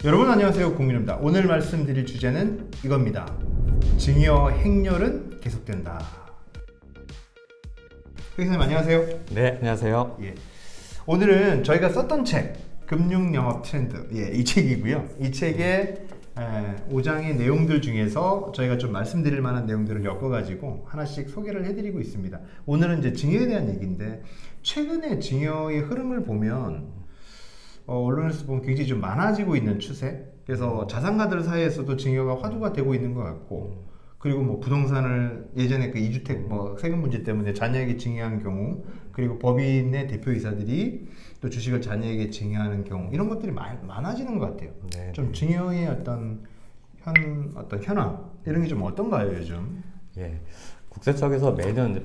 여러분 안녕하세요, 공민입니다. 오늘 말씀드릴 주제는 이겁니다. 증여 행렬은 계속된다. 선생님 안녕하세요. 네, 안녕하세요. 예. 오늘은 저희가 썼던 책 금융영업 트렌드, 이 책이고요. 이 책의 5장의 내용들 중에서 저희가 좀 말씀드릴 만한 내용들을 엮어가지고 하나씩 소개를 해드리고 있습니다. 오늘은 이제 증여에 대한 얘기인데, 최근에 증여의 흐름을 보면 언론에서 보면 굉장히 좀 많아지고 있는 추세. 그래서 자산가들 사이에서도 증여가 화두가 되고 있는 것 같고, 그리고 뭐 부동산을 예전에 그 2주택 뭐 세금 문제 때문에 자녀에게 증여한 경우, 그리고 법인의 대표이사들이 또 주식을 자녀에게 증여하는 경우, 이런 것들이 많아지는 것 같아요. 네. 좀 증여의 어떤 현황 이런 게 좀 어떤가요, 요즘? 예. 국세청에서 매년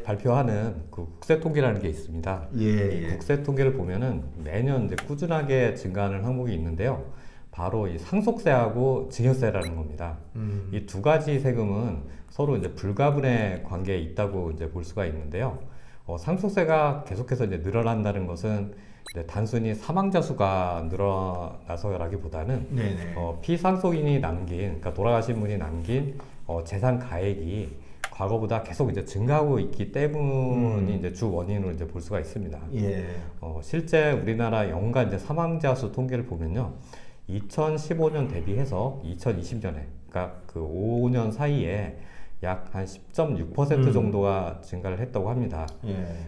발표하는 그 국세 통계라는 게 있습니다. 이 국세 통계를 보면은 매년 이제 꾸준하게 증가하는 항목이 있는데요. 바로 이 상속세하고 증여세라는 겁니다. 이 두 가지 세금은 서로 이제 불가분의 관계에 있다고 이제 볼 수가 있는데요. 상속세가 계속해서 이제 늘어난다는 것은 이제 단순히 사망자 수가 늘어나서라기보다는 피상속인이 남긴, 그러니까 돌아가신 분이 남긴 재산 가액이 과거보다 계속 이제 증가하고 있기 때문이 이제 주 원인으로 이제 볼 수가 있습니다. 실제 우리나라 연간 이제 사망자 수 통계를 보면요, 2015년 대비해서 2020년에, 그러니까 그 5년 사이에 약 한 10.6% 정도가 증가를 했다고 합니다.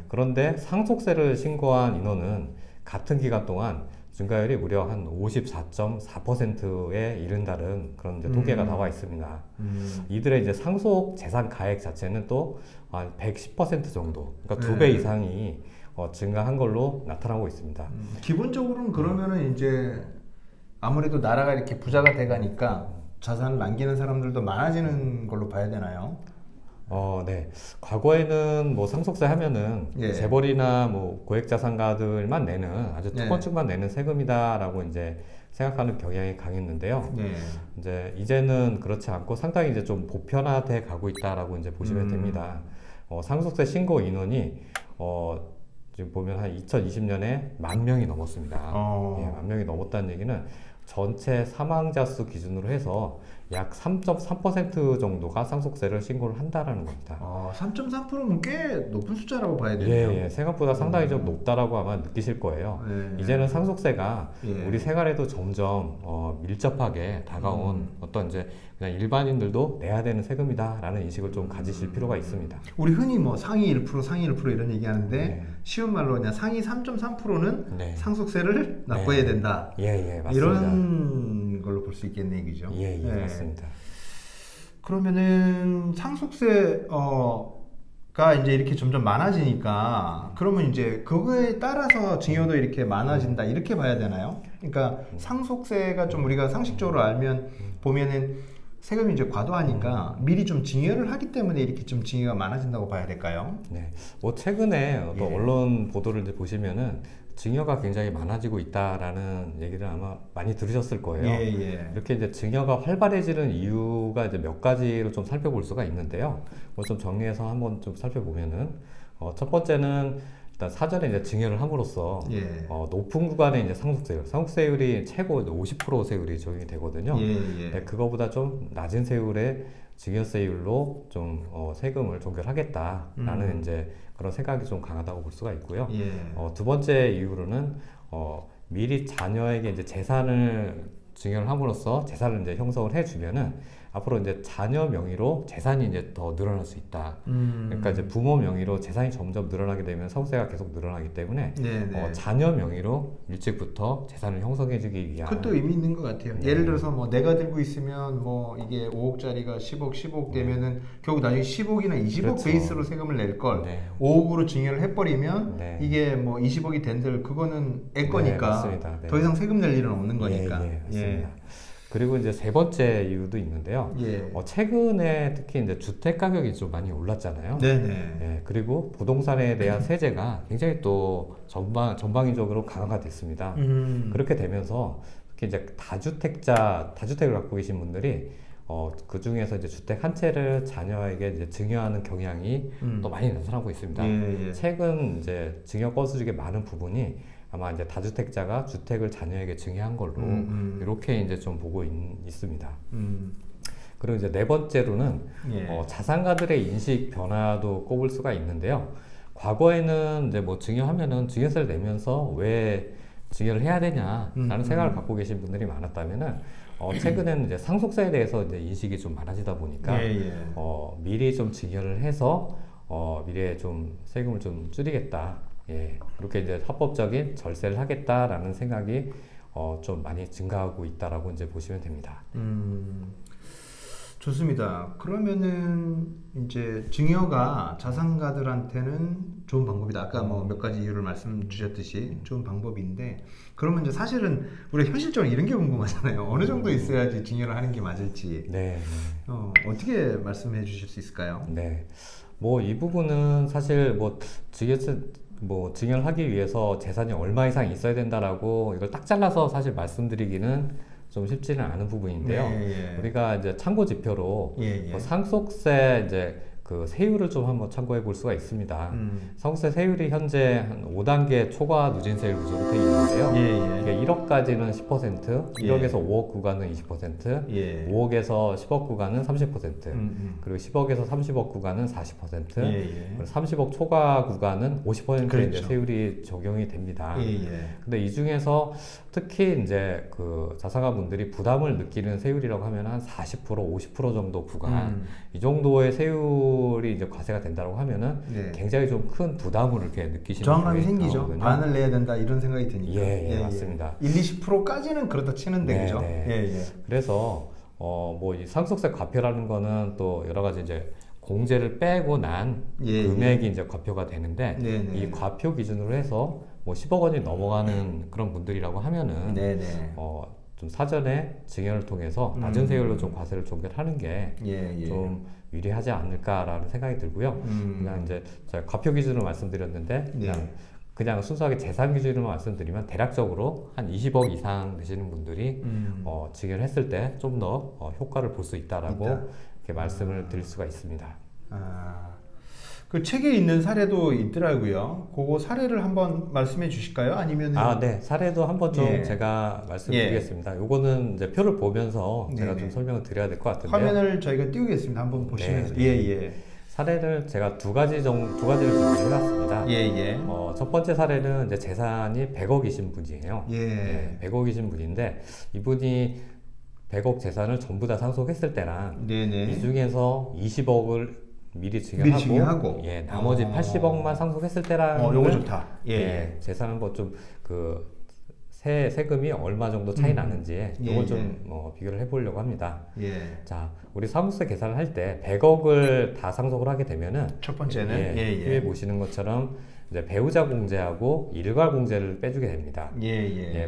그런데 상속세를 신고한 인원은 같은 기간 동안 증가율이 무려 한 54.4%에 이른다는 그런 이제 통계가 나와 있습니다. 이들의 이제 상속 재산 가액 자체는 또 한 110% 정도, 그러니까 2배 이상이 증가한 걸로 나타나고 있습니다. 기본적으로는 그러면은 이제 아무래도 나라가 이렇게 부자가 돼가니까 자산을 남기는 사람들도 많아지는 걸로 봐야 되나요? 네. 과거에는 뭐 상속세 하면은 재벌이나 뭐 고액자산가들만 내는, 아주 특권층만 내는 세금이다라고 이제 생각하는 경향이 강했는데요. 이제는 그렇지 않고 상당히 이제 좀 보편화돼 가고 있다라고 이제 보시면 됩니다. 상속세 신고 인원이 지금 보면 한 2020년에 10,000명이 넘었습니다. 10,000명이 넘었다는 얘기는 전체 사망자 수 기준으로 해서 약 3.3% 정도가 상속세를 신고를 한다라는 겁니다. 3.3%면 꽤 높은 숫자라고 봐야 되네요. 생각보다 상당히 좀 높다라고 아마 느끼실 거예요. 이제는 상속세가 우리 생활에도 점점 밀접하게 다가온 어떤 이제 그냥 일반인들도 내야 되는 세금이다라는 인식을 좀 가지실 필요가 있습니다. 우리 흔히 뭐 상위 1%, 상위 1% 이런 얘기하는데 쉬운 말로 그냥 상위 3.3%는 상속세를 납부해야 된다. 맞습니다. 이런 걸로 볼 수 있겠네, 그죠? 맞습니다. 그러면은 상속세가 이제 이렇게 점점 많아지니까, 그러면 이제 그거에 따라서 증여도 이렇게 많아진다, 이렇게 봐야 되나요? 그러니까 상속세가 좀 우리가 상식적으로 알면 보면은 세금이 이제 과도하니까 미리 좀 증여를 하기 때문에 이렇게 좀 증여가 많아진다고 봐야 될까요? 뭐 최근에 어떤 언론 보도를 이제 보시면은 증여가 굉장히 많아지고 있다라는 얘기를 아마 많이 들으셨을 거예요. 이렇게 이제 증여가 활발해지는 이유가 이제 몇 가지로 좀 살펴볼 수가 있는데요. 뭐 좀 정리해서 한번 좀 살펴보면은 첫 번째는 일단 사전에 이제 증여를 함으로써 높은 구간의 이제 상속세율이 최고 50% 세율이 적용이 되거든요. 그거보다 좀 낮은 세율의 증여세율로 좀 세금을 종결하겠다라는 이제 그런 생각이 좀 강하다고 볼 수가 있고요. 두 번째 이유로는 미리 자녀에게 이제 재산을 증여를 함으로써 재산을 이제 형성을 해주면은 앞으로 이제 자녀 명의로 재산이 이제 더 늘어날 수 있다. 그러니까 이제 부모 명의로 재산이 점점 늘어나게 되면 상속세가 계속 늘어나기 때문에 자녀 명의로 일찍부터 재산을 형성해주기 위한. 그것도 의미 있는 것 같아요. 예를 들어서 뭐 내가 들고 있으면 뭐 이게 5억짜리가 10억 되면은 결국 나중에 10억이나 20억 베이스로 세금을 낼 걸 5억으로 증여를 해버리면 이게 뭐 20억이 된들 그거는 애 거니까 더 이상 세금 낼 일은 없는 거니까. 맞습니다. 그리고 이제 세 번째 이유도 있는데요. 최근에 특히 이제 주택 가격이 좀 많이 올랐잖아요. 그리고 부동산에 대한 세제가 굉장히 또 전방위적으로 강화가 됐습니다. 그렇게 되면서 특히 이제 다주택을 갖고 계신 분들이 그 중에서 이제 주택 한 채를 자녀에게 이제 증여하는 경향이 또 많이 나타나고 있습니다. 최근 이제 증여 건수 중에 많은 부분이 아마 이제 다주택자가 주택을 자녀에게 증여한 걸로 이렇게 이제 좀 보고 있습니다. 그리고 이제 네 번째로는 자산가들의 인식 변화도 꼽을 수가 있는데요. 과거에는 이제 뭐 증여하면은 증여세를 내면서 왜 증여를 해야 되냐라는 생각을 갖고 계신 분들이 많았다면은 최근에는 이제 상속세에 대해서 이제 인식이 좀 많아지다 보니까 미리 좀 증여를 해서 미래에 좀 세금을 좀 줄이겠다. 그렇게 이제 합법적인 절세를 하겠다라는 생각이 좀 많이 증가하고 있다라고 이제 보시면 됩니다. 좋습니다. 그러면은 이제 증여가 자산가들한테는 좋은 방법이다. 아까 뭐 몇 가지 이유를 말씀 주셨듯이 좋은 방법인데, 그러면 이제 사실은 우리가 현실적으로 이런 게 궁금하잖아요. 어느 정도 있어야지 증여를 하는 게 맞을지. 네. 어떻게 말씀해 주실 수 있을까요? 네. 뭐 이 부분은 사실 뭐 증여를 하기 위해서 재산이 얼마 이상 있어야 된다라고 이걸 딱 잘라서 사실 말씀드리기는 좀 쉽지는 않은 부분인데요. 우리가 이제 참고 지표로 뭐 상속세 이제 그 세율을 좀 한번 참고해 볼 수가 있습니다. 상속세 세율이 현재 한 5단계 초과 누진세율 구조로 되어 있는데요. 이게 1억까지는 10%, 1억에서 5억 구간은 20%, 5억에서 10억 구간은 30%, 그리고 10억에서 30억 구간은 40%, 그리고 30억 초과 구간은 50%의 그렇죠. 이제 세율이 적용이 됩니다. 근데 이 중에서 특히 이제 그 자산가분들이 부담을 느끼는 세율이라고 하면 한 40%, 50% 정도 구간, 이 정도의 세율이 이제 과세가 된다고 하면은 굉장히 좀 큰 부담을 이렇게 느끼시는 저항감이 생기죠. 나오거든요. 반을 내야 된다 이런 생각이 드니까. 맞습니다. 20%까지는 그렇다 치는데 그죠? 그래서 뭐 이 상속세 과표라는 거는 또 여러 가지 이제 공제를 빼고 난 금액이 이제 과표가 되는데 이 과표 기준으로 해서 뭐 10억 원이 넘어가는 그런 분들이라고 하면은 좀 사전에 증여를 통해서 낮은 세율로 좀 과세를 종결하는 게 좀 유리하지 않을까라는 생각이 들고요. 그냥 이제 제가 과표 기준으로 말씀드렸는데 그냥 순수하게 재산 기준으로 말씀드리면 대략적으로 한 20억 이상 되시는 분들이 증여를 했을 때 좀 더 효과를 볼 수 있다라고 이렇게 말씀을 드릴 수가 있습니다. 그 책에 있는 사례도 있더라고요. 그거 사례를 한번 말씀해 주실까요? 아니면 네, 사례도 한번 좀 제가 말씀드리겠습니다. 요거는 이제 표를 보면서 제가 좀 설명을 드려야 될 것 같은데요. 화면을 저희가 띄우겠습니다. 한번 보시면서. 사례를 제가 두 가지를 준비해봤습니다. 첫 번째 사례는 이제 재산이 100억이신 분이에요. 100억이신 분인데 이분이 100억 재산을 전부 다 상속했을 때랑 이 중에서 20억을 미리 증여하고 나머지 80억만 상속했을 때랑 요거 좋다. 재산은 뭐 좀 그 세금이 얼마 정도 차이 나는지 이걸 좀 비교를 해보려고 합니다. 자, 우리 상속세 계산을 할 때 100억을 다 상속을 하게 되면은 첫 번째는 위에 보시는 것처럼 이제 배우자 공제하고 일괄 공제를 빼주게 됩니다.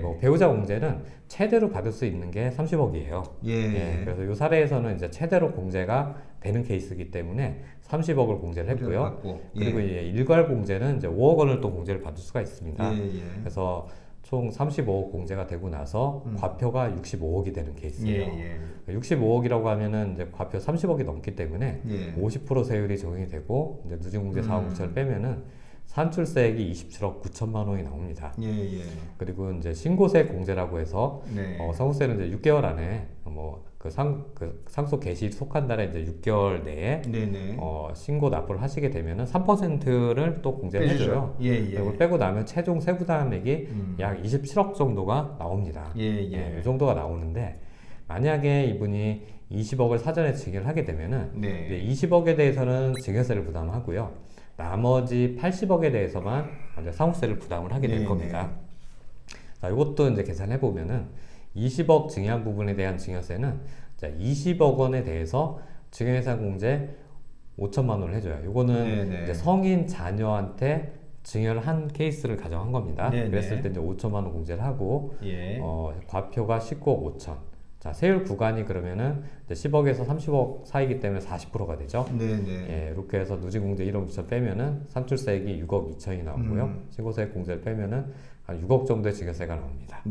뭐 배우자 공제는 최대로 받을 수 있는 게 30억이에요. 그래서 이 사례에서는 이제 최대로 공제가 되는 케이스이기 때문에 30억을 공제를 했고요. 그리고 일괄 공제는 이제 5억 원을 또 공제를 받을 수가 있습니다. 그래서 총 35억 공제가 되고 나서 과표가 65억이 되는 케이스예요. 65억이라고 하면은 이제 과표 30억이 넘기 때문에 50% 세율이 적용이 되고 이제 누진공제 4억 9천을 빼면은 산출세액이 27억 9천만 원이 나옵니다. 그리고 이제 신고세 공제라고 해서 상속세는 이제 6개월 안에 상속 개시 속한 달에 이제 6개월 내에 신고 납부를 하시게 되면은 3%를 또 공제를 해줘요. 이걸 빼고 나면 최종 세부담액이 약 27억 정도가 나옵니다. 이 정도가 나오는데 만약에 이분이 20억을 사전에 증여를 하게 되면은 이제 20억에 대해서는 증여세를 부담하고요. 나머지 80억에 대해서만 상속세를 부담을 하게 될 겁니다. 자, 이것도 이제 계산해 보면은 20억 증여한 부분에 대한 증여세는 20억 원에 대해서 증여예산 공제 5천만 원을 해줘요. 이거는 이제 성인 자녀한테 증여를 한 케이스를 가정한 겁니다. 그랬을 때 이제 5천만 원 공제를 하고 과표가 19억 5천. 자, 세율 구간이 그러면은 이제 10억에서 30억 사이기 때문에 40%가 되죠. 이렇게 해서 누진공제 1억 2천 빼면은 산출세액이 6억 2천이 나오고요. 신고세액 공제를 빼면은 한 6억 정도의 증여세가 나옵니다.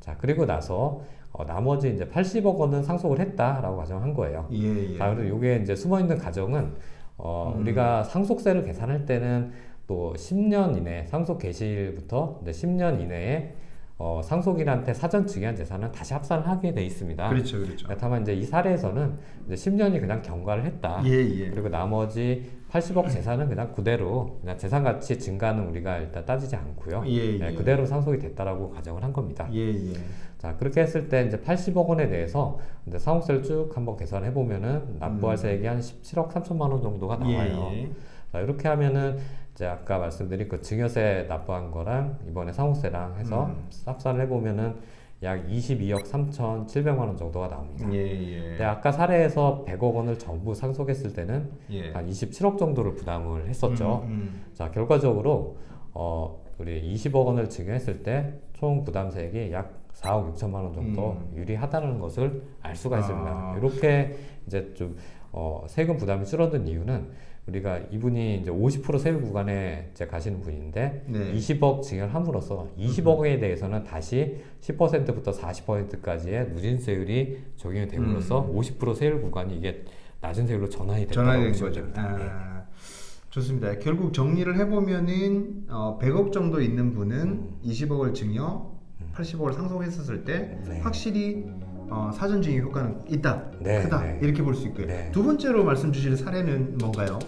자, 그리고 나서 나머지 이제 80억 원은 상속을 했다라고 가정한 거예요. 자, 그리고 이게 이제 숨어 있는 가정은 우리가 상속세를 계산할 때는 또 10년 이내 상속 개시일부터 10년 이내에 상속인한테 사전 증여한 재산은 다시 합산을 하게 돼 있습니다. 그렇죠, 그렇죠. 다만 이제 이 사례에서는 이제 10년이 그냥 경과를 했다. 그리고 나머지 80억 재산은 그냥 그대로 그냥 재산 가치 증가는 우리가 일단 따지지 않고요. 그대로 상속이 됐다라고 가정을 한 겁니다. 자, 그렇게 했을 때 이제 80억 원에 대해서 이제 상속세를 쭉 한번 계산해 보면은 납부할 세액이 한 17억 3천만 원 정도가 나와요. 자, 이렇게 하면은 이제 아까 말씀드린 그 증여세 납부한 거랑 이번에 상속세랑 해서 합산을 해보면은 약 22억 3,700만 원 정도가 나옵니다. 근데 아까 사례에서 100억 원을 전부 상속했을 때는 한 27억 정도를 부담을 했었죠. 자, 결과적으로 우리 20억 원을 증여했을 때 총 부담세액이 약 4억 6천만 원 정도 유리하다는 것을 알 수가 있습니다. 이렇게 이제 좀 세금 부담이 줄어든 이유는 우리가 이분이 이제 50% 세율 구간에 이제 가시는 분인데 20억 증여를 함으로써 20억에 대해서는 다시 10%부터 40%까지의 누진세율이 적용이 됨으로써 50% 세율 구간이 이게 낮은 세율로 전환이 됐다고 보시면 됩니다. 좋습니다. 결국 정리를 해보면은 100억 정도 있는 분은 20억을 증여, 80억을 상속했었을 때 확실히 사전 증여 효과는 있다, 크다 이렇게 볼 수 있고요. 두 번째로 말씀 주실 사례는 뭔가요?